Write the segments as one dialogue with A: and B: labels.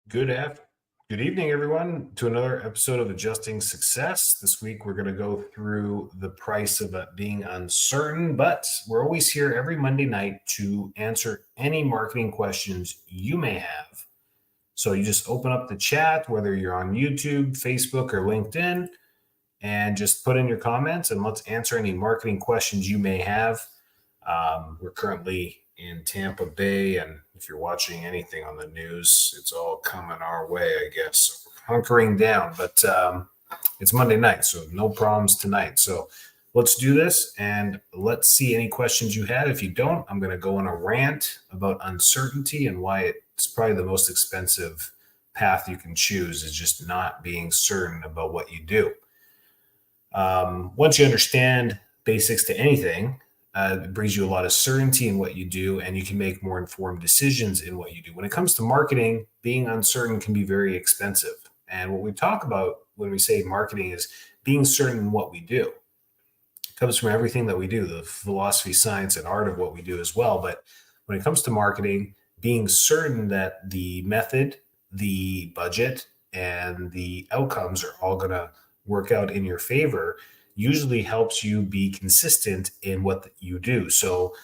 A: Good af- Good evening, everyone, to another episode of Adjusting Success. This week, we're going to go through the price of being uncertain, but we're always here every Monday night to answer any marketing questions you may have. So you just open up the chat, whether you're on YouTube, Facebook, or LinkedIn, and just put in your comments and let's answer any marketing questions you may have. We're currently in Tampa Bay, and if you're watching anything on the news, it's all coming our way, I guess. So we're hunkering down, but it's Monday night, so no problems tonight. So let's do this and let's see any questions you had. If you don't, I'm going to go on a rant about uncertainty and why it's probably the most expensive path you can choose is just not being certain about what you do. Once you understand basics to anything, it brings you a lot of certainty in what you do, and you can make more informed decisions in what you do. When it comes to marketing, being uncertain can be very expensive. And what we talk about when we say marketing is being certain in what we do. It comes from everything that we do, the philosophy, science, and art of what we do as well. But when it comes to marketing, being certain that the method, the budget, and the outcomes are all going to work out in your favor usually helps you be consistent in what you do. So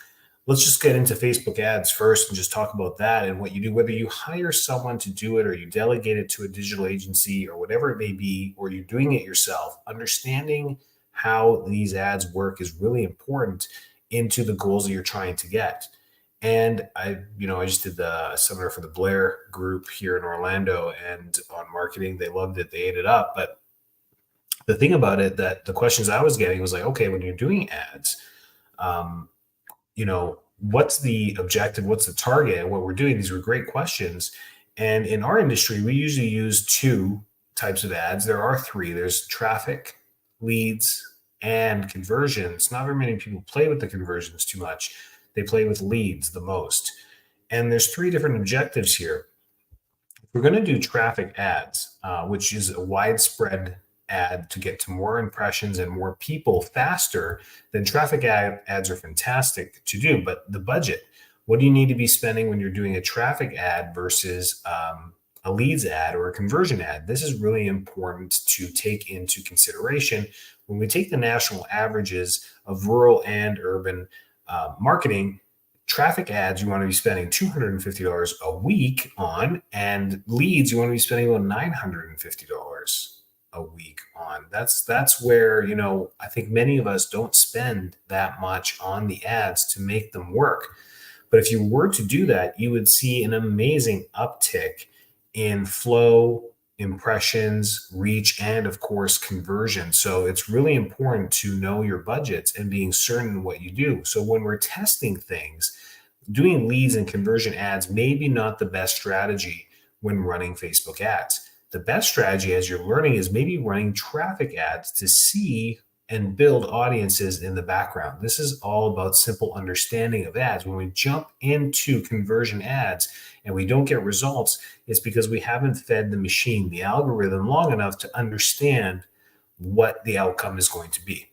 A: let's just get into Facebook ads first and just talk about that and what you do, whether you hire someone to do it or you delegate it to a digital agency or whatever it may be, or you're doing it yourself. Understanding how these ads work is really important into the goals that you're trying to get. And I just did the seminar for the Blair Group here in Orlando and on marketing. They loved it. They ate it up. But the thing about it, that the questions I was getting was like, okay, when you're doing ads, um, what's the objective? What's the target? And what we're doing, these were great questions. And in our industry, we usually use two types of ads. There are three. There's traffic, leads, and conversions. Not very many people play with the conversions too much. They play with leads the most. And there's three different objectives here. We're going to do traffic ads, which is a widespread ad to get to more impressions and more people faster. Then traffic ads are fantastic to do. But the budget, what do you need to be spending when you're doing a traffic ad versus a leads ad or a conversion ad? This is really important to take into consideration. When we take the national averages of rural and urban marketing, traffic ads you want to be spending $250 a week on, and leads you want to be spending about $950 a week on. That's where I think many of us don't spend that much on the ads to make them work. But if you were to do that, you would see an amazing uptick in flow, impressions, reach, and of course, conversion. So it's really important to know your budgets and being certain what you do. So when we're testing things, doing leads and conversion ads may be not the best strategy when running Facebook ads. The best strategy as you're learning is maybe running traffic ads to see and build audiences in the background. This is all about simple understanding of ads. When we jump into conversion ads and we don't get results, it's because we haven't fed the machine, the algorithm, long enough to understand what the outcome is going to be.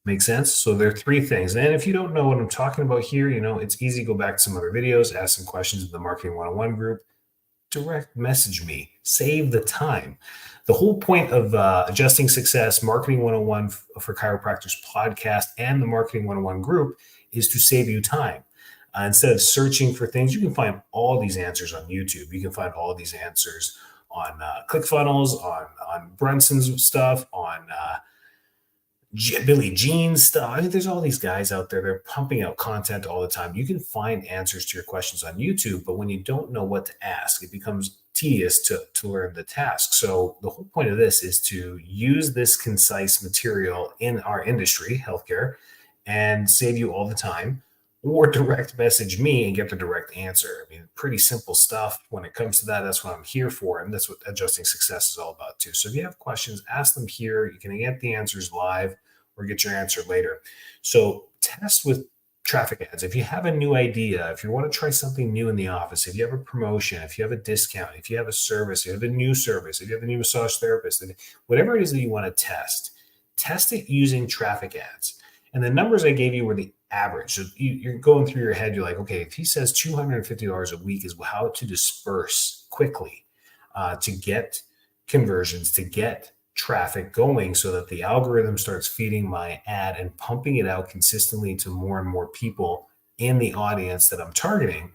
A: Make sense? So there are three things. And if you don't know what I'm talking about here, it's easy to go back to some other videos, ask some questions in the Marketing 101 group, direct message me, save the time. The whole point of Adjusting Success, Marketing 101 for Chiropractors podcast, and the Marketing 101 group is to save you time. Instead of searching for things, you can find all these answers on YouTube. You can find all these answers on ClickFunnels, on Brunson's stuff, on Billy Jean stuff. I mean, there's all these guys out there. They're pumping out content all the time. You can find answers to your questions on YouTube, but when you don't know what to ask, it becomes tedious to learn the task. So the whole point of this is to use this concise material in our industry, healthcare, and save you all the time, or direct message me and get the direct answer. I mean, pretty simple stuff. When it comes to that, that's what I'm here for. And that's what Adjusting Success is all about too. So if you have questions, ask them here. You can get the answers live or get your answer later. So test with traffic ads. If you have a new idea, if you want to try something new in the office, if you have a promotion, if you have a discount, if you have a service, if you have a new service, if you have a new massage therapist, whatever it is that you want to test it using traffic ads. And the numbers I gave you were the average. So you're going through your head, you're like, okay, if he says $250 a week is how to disperse quickly to get conversions, to get traffic going so that the algorithm starts feeding my ad and pumping it out consistently to more and more people in the audience that I'm targeting,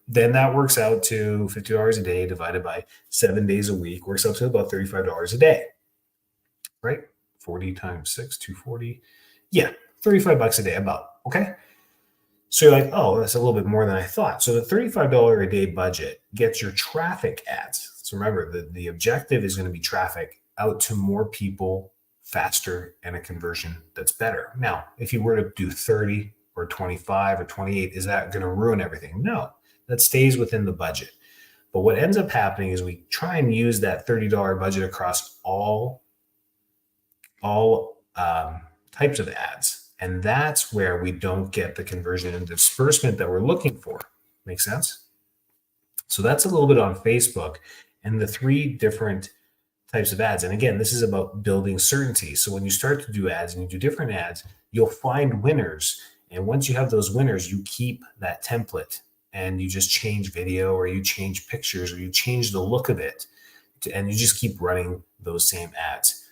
A: then that works out to $50 a day divided by 7 days a week, works out to about $35 a day, right? 40 times 6, 240. Yeah, $35 a day about, okay? So you're like, oh, that's a little bit more than I thought. So the $35 a day budget gets your traffic ads. So remember, the objective is going to be traffic out to more people faster and a conversion that's better. Now, if you were to do 30 or 25 or 28, is that going to ruin everything? No, that stays within the budget. But what ends up happening is we try and use that $30 budget across all types of ads. And that's where we don't get the conversion and disbursement that we're looking for. Make sense? So that's a little bit on Facebook and the 3 different types of ads. And again, this is about building certainty. So when you start to do ads and you do different ads, you'll find winners. And once you have those winners, you keep that template and you just change video or you change pictures or you change the look of it. And you just keep running those same ads.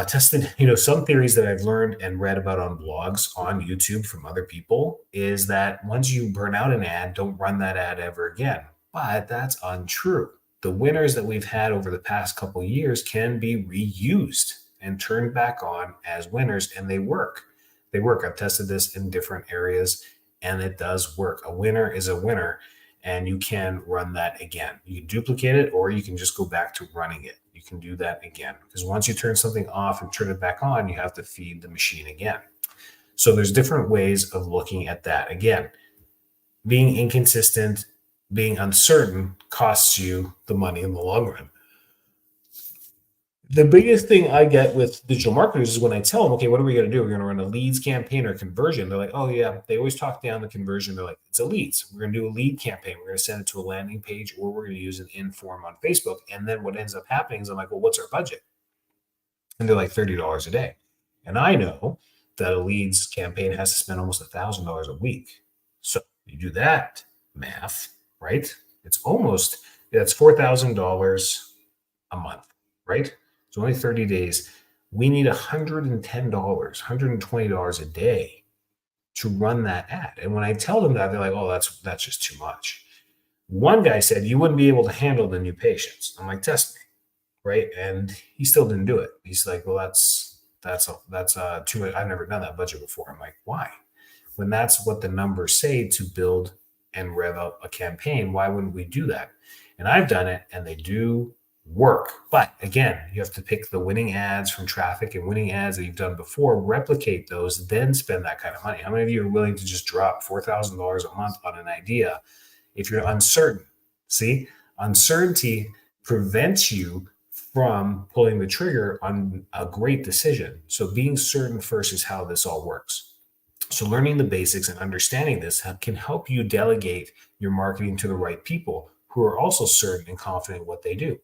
A: Tested, some theories that I've learned and read about on blogs on YouTube from other people is that once you burn out an ad, don't run that ad ever again. But that's untrue. The winners that we've had over the past couple of years can be reused and turned back on as winners, and they work. They work. I've tested this in different areas, and it does work. A winner is a winner, and you can run that again. You can duplicate it, or you can just go back to running it. You can do that again, because once you turn something off and turn it back on, you have to feed the machine again. So there's different ways of looking at that. Again, being inconsistent, being uncertain costs you the money in the long run. The biggest thing I get with digital marketers is when I tell them, okay, what are we going to do? We're going to run a leads campaign or conversion. They're like, oh yeah, they always talk down the conversion. They're like, it's a leads. We're going to do a lead campaign. We're going to send it to a landing page, or we're going to use an in-form on Facebook. And then what ends up happening is I'm like, well, what's our budget? And they're like $30 a day. And I know that a leads campaign has to spend almost $1,000 a week. So you do that math, right? That's $4,000 a month, right? It's only 30 days. We need $110, $120 a day to run that ad. And when I tell them that, they're like, oh, that's just too much. One guy said, you wouldn't be able to handle the new patients. I'm like, test me, right? And he still didn't do it. He's like, well, that's too much. I've never done that budget before. I'm like, why? When that's what the numbers say to build and rev up a campaign, why wouldn't we do that? And I've done it, and they do work. But again, you have to pick the winning ads from traffic and winning ads that you've done before, replicate those, then spend that kind of money. How many of you are willing to just drop $4,000 a month on an idea if you're uncertain? See, uncertainty prevents you from pulling the trigger on a great decision. So being certain first is how this all works. So learning the basics and understanding this can help you delegate your marketing to the right people who are also certain and confident in what they do.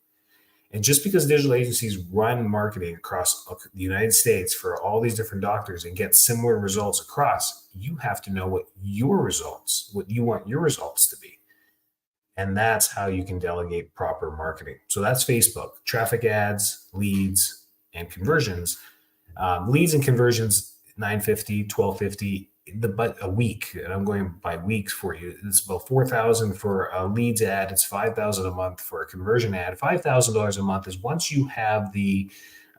A: And just because digital agencies run marketing across the United States for all these different doctors and get similar results across, you have to know what you want your results to be. And that's how you can delegate proper marketing. So that's Facebook, traffic ads, leads, and conversions. Leads and conversions, $950, $1,250 a week, and I'm going by weeks for you. It's about $4,000 for a leads ad. It's $5,000 a month for a conversion ad. $5,000 a month is once you have the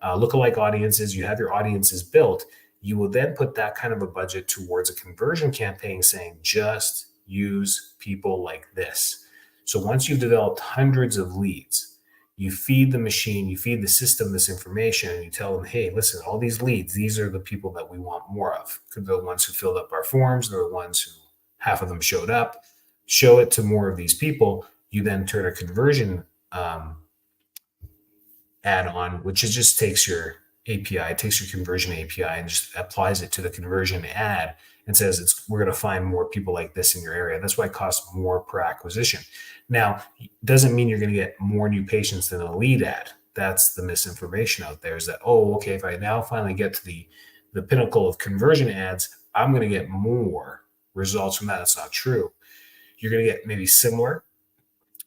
A: lookalike audiences, you have your audiences built, you will then put that kind of a budget towards a conversion campaign saying, just use people like this. So once you've developed hundreds of leads, you feed the machine, you feed the system this information, and you tell them, hey, listen, all these leads, these are the people that we want more of. They're the ones who filled up our forms. They're the ones who half of them showed up. Show it to more of these people. You then turn a conversion ad on, which just takes your API, takes your conversion API and just applies it to the conversion ad and says, we're going to find more people like this in your area. That's why it costs more per acquisition. Now, it doesn't mean you're going to get more new patients than a lead ad. That's the misinformation out there, is that, oh, okay, if I now finally get to the pinnacle of conversion ads, I'm going to get more results from that. That's not true. You're going to get maybe similar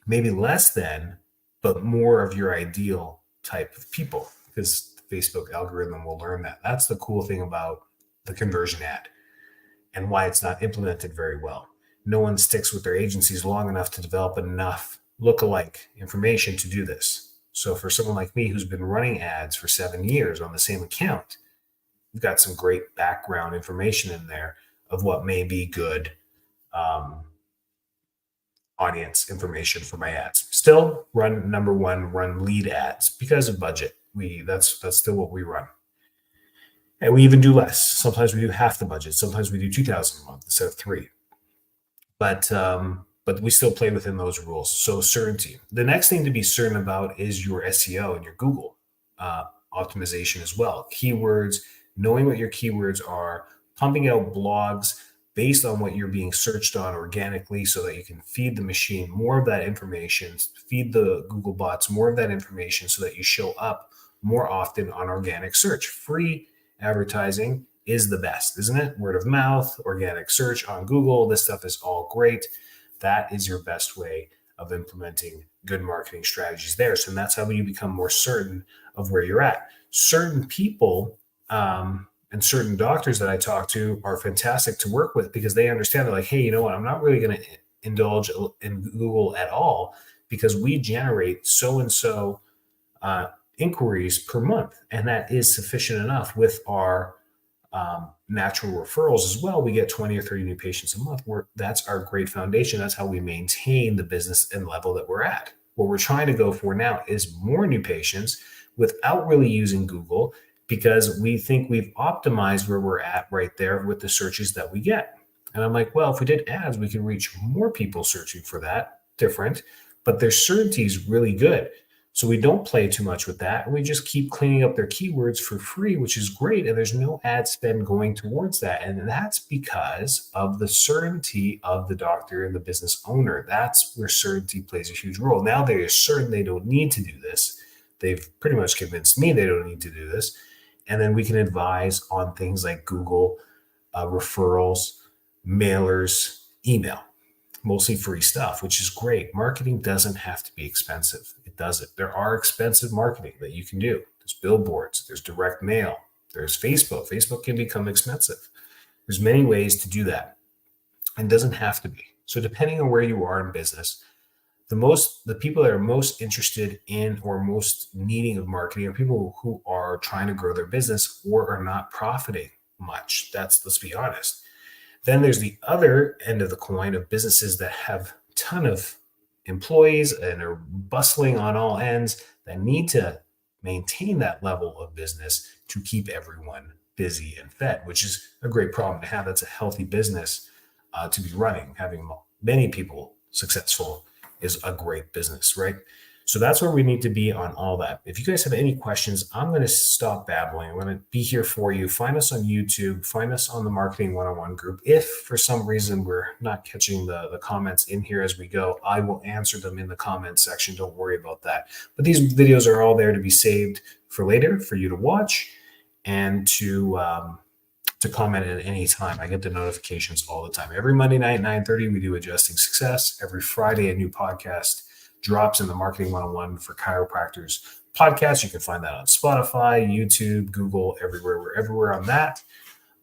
A: maybe less than, but more of your ideal type of people, because the Facebook algorithm will learn that. That's the cool thing about the conversion ad and why it's not implemented very well. No one sticks with their agencies long enough to develop enough lookalike information to do this. So for someone like me who's been running ads for 7 years on the same account, we've got some great background information in there of what may be good um, audience information for my ads. Still run number one, run lead ads because of budget. That's still what we run. And we even do less. Sometimes we do half the budget. Sometimes we do 2,000 a month instead of three. But we still play within those rules. So certainty. The next thing to be certain about is your SEO and your Google optimization as well. Keywords, knowing what your keywords are, pumping out blogs based on what you're being searched on organically so that you can feed the machine more of that information, feed the Google bots more of that information so that you show up more often on organic search. Free advertising is the best, isn't it? Word of mouth, organic search on Google, this stuff is all great. That is your best way of implementing good marketing strategies there. So that's how you become more certain of where you're at. Certain people and certain doctors that I talk to are fantastic to work with because they understand, they're like, hey, you know what? I'm not really going to indulge in Google at all because we generate so-and-so inquiries per month. And that is sufficient enough with our natural referrals as well. We get 20 or 30 new patients a month. That's our great foundation. That's how we maintain the business and level that we're at. What we're trying to go for now is more new patients without really using Google because we think we've optimized where we're at right there with the searches that we get. And I'm like, well, if we did ads, we could reach more people searching for that, different, but their certainty is really good. So we don't play too much with that. And we just keep cleaning up their keywords for free, which is great. And there's no ad spend going towards that. And that's because of the certainty of the doctor and the business owner. That's where certainty plays a huge role. Now they are certain they don't need to do this. They've pretty much convinced me they don't need to do this. And then we can advise on things like Google, referrals, mailers, email. Mostly free stuff, which is great. Marketing doesn't have to be expensive. It doesn't. There are expensive marketing that you can do. There's billboards, there's direct mail, there's Facebook. Facebook can become expensive. There's many ways to do that. And doesn't have to be. So depending on where you are in business, the people that are most interested in or most needing of marketing are people who are trying to grow their business or are not profiting much. Let's be honest. Then there's the other end of the coin of businesses that have a ton of employees and are bustling on all ends that need to maintain that level of business to keep everyone busy and fed, which is a great problem to have. That's a healthy business to be running. Having many people successful is a great business, right? So that's where we need to be on all that. If you guys have any questions, I'm going to stop babbling. I'm going to be here for you. Find us on YouTube. Find us on the Marketing 101 group. If for some reason we're not catching the comments in here as we go, I will answer them in the comments section. Don't worry about that. But these videos are all there to be saved for later, for you to watch and to comment at any time. I get the notifications all the time. Every Monday night, 9:30, we do Adjusting Success. Every Friday, a new podcast drops in the Marketing 101 for Chiropractors podcast. You can find that on Spotify, YouTube, Google, everywhere. We're everywhere on that.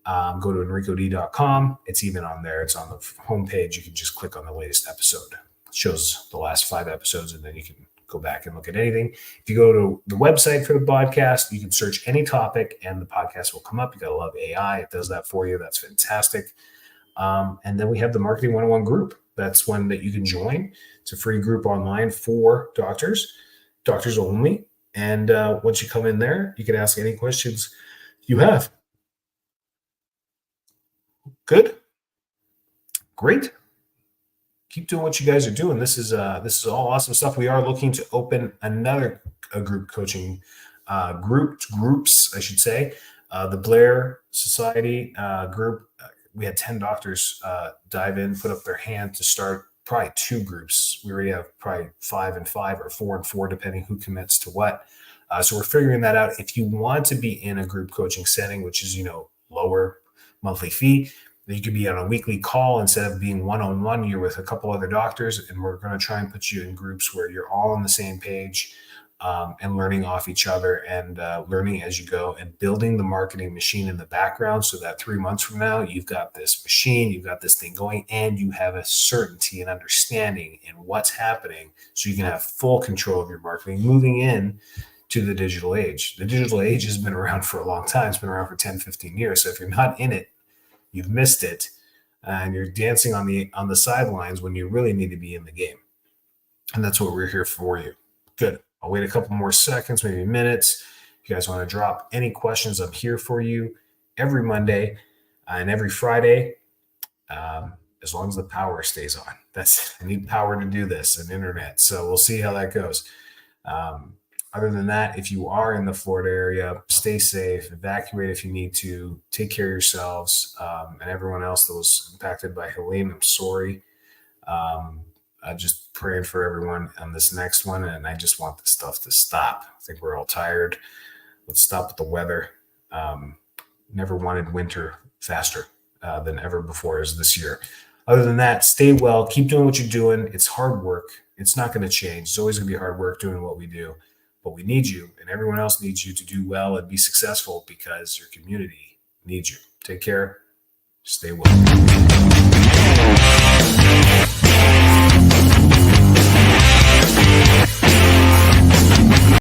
A: Go to enricod.com. It's even on there. It's on the homepage. You can just click on the latest episode. It shows the last 5 episodes, and then you can go back and look at anything. If you go to the website for the podcast, you can search any topic, and the podcast will come up. You got to love AI. It does that for you. That's fantastic. And then we have the Marketing 101 group. That's one that you can join. It's a free group online for doctors only. And once you come in there, you can ask any questions you have. Good. Great. Keep doing what you guys are doing. This is all awesome stuff. We are looking to open another group coaching groups, I should say. The Blair Society group. We had 10 doctors dive in, put up their hand to start probably 2 groups. We already have probably 5 and 5 or 4 and 4, depending who commits to what. So we're figuring that out. If you want to be in a group coaching setting, which is, lower monthly fee, You could be on a weekly call instead of being one-on-one. You're with a couple other doctors, and we're going to try and put you in groups where you're all on the same page, and learning off each other, and learning as you go, and building the marketing machine in the background so that 3 months from now, you've got this machine, you've got this thing going, and you have a certainty and understanding in what's happening, so you can have full control of your marketing moving in to the digital age. The digital age has been around for a long time. It's been around for 10, 15 years. So if you're not in it, you've missed it, and you're dancing on the sidelines when you really need to be in the game. And that's what we're here for you. Good. I'll wait a couple more seconds, maybe minutes. If you guys want to drop any questions, I'm here for you every Monday and every Friday, as long as the power stays on. I need power to do this, and internet. So we'll see how that goes. Other than that, if you are in the Florida area, stay safe, evacuate if you need to, take care of yourselves, and everyone else that was impacted by Helene. I'm sorry. Just praying for everyone on this next one, and I just want this stuff to stop. I think we're all tired. Let's stop with the weather. Never wanted winter faster than ever before as this year. Other than that, stay well. Keep doing what you're doing. It's hard work. It's not going to change. It's always going to be hard work doing what we do. But we need you, and everyone else needs you to do well and be successful, because your community needs you. Take care. Stay well.